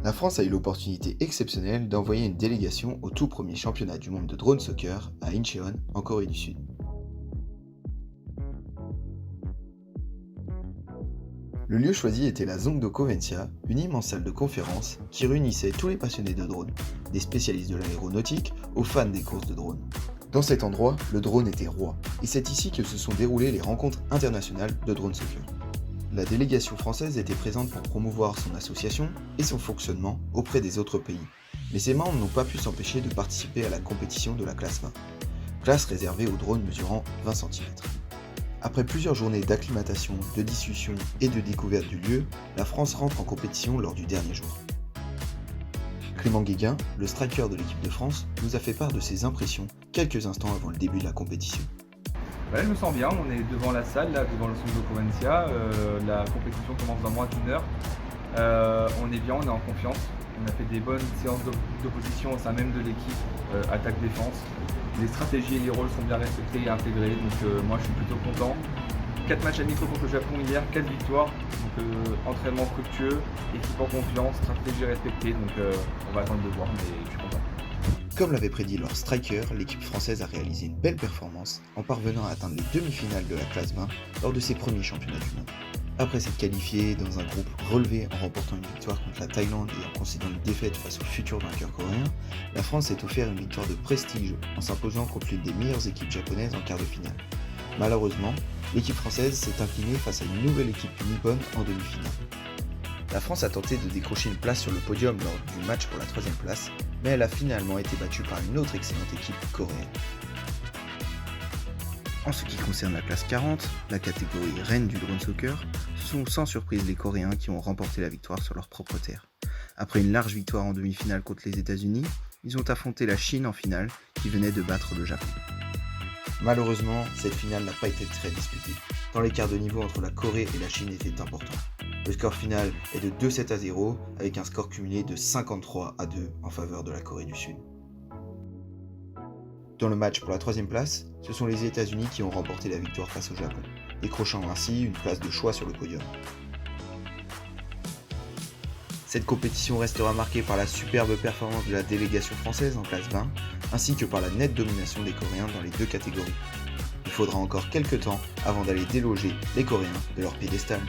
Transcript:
La France a eu l'opportunité exceptionnelle d'envoyer une délégation au tout premier championnat du monde de drone soccer à Incheon, en Corée du Sud. Le lieu choisi était la Zongdo Ventia, une immense salle de conférence qui réunissait tous les passionnés de drone, des spécialistes de l'aéronautique aux fans des courses de drone. Dans cet endroit, le drone était roi, et c'est ici que se sont déroulées les rencontres internationales de drone soccer. La délégation française était présente pour promouvoir son association et son fonctionnement auprès des autres pays, mais ses membres n'ont pas pu s'empêcher de participer à la compétition de la classe 20, classe réservée aux drones mesurant 20 cm. Après plusieurs journées d'acclimatation, de discussion et de découverte du lieu, la France rentre en compétition lors du dernier jour. Clément Guéguin, le striker de l'équipe de France, nous a fait part de ses impressions quelques instants avant le début de la compétition. Je me sens bien, on est devant la salle, là, devant le Zongdo Provincia. La compétition commence dans moins d'une heure. On est bien, on est en confiance. On a fait des bonnes séances d'opposition au sein même de l'équipe, attaque-défense. Les stratégies et les rôles sont bien respectés et intégrés, donc moi je suis plutôt content. 4 matchs amicaux contre le Japon hier, 4 victoires, donc entraînement fructueux, équipe en confiance, stratégie respectée, donc on va attendre de voir, mais je suis content. Comme l'avait prédit leur striker, l'équipe française a réalisé une belle performance en parvenant à atteindre les demi-finales de la classe 20 lors de ses premiers championnats du monde. Après s'être qualifié dans un groupe relevé en remportant une victoire contre la Thaïlande et en concédant une défaite face au futur vainqueur coréen, la France s'est offert une victoire de prestige en s'imposant contre l'une des meilleures équipes japonaises en quart de finale. Malheureusement, l'équipe française s'est inclinée face à une nouvelle équipe nippone en demi-finale. La France a tenté de décrocher une place sur le podium lors du match pour la 3e place, mais elle a finalement été battue par une autre excellente équipe coréenne. En ce qui concerne la classe 40, la catégorie reine du drone soccer, ce sont sans surprise les Coréens qui ont remporté la victoire sur leur propre terre. Après une large victoire en demi-finale contre les États-Unis, ils ont affronté la Chine en finale qui venait de battre le Japon. Malheureusement, cette finale n'a pas été très disputée, tant l'écart de niveau entre la Corée et la Chine était important. Le score final est de 2-7-0 avec un score cumulé de 53-2 en faveur de la Corée du Sud. Dans le match pour la 3e place, ce sont les États-Unis qui ont remporté la victoire face au Japon, décrochant ainsi une place de choix sur le podium. Cette compétition restera marquée par la superbe performance de la délégation française en classe 20, ainsi que par la nette domination des Coréens dans les deux catégories. Il faudra encore quelques temps avant d'aller déloger les Coréens de leur piédestal.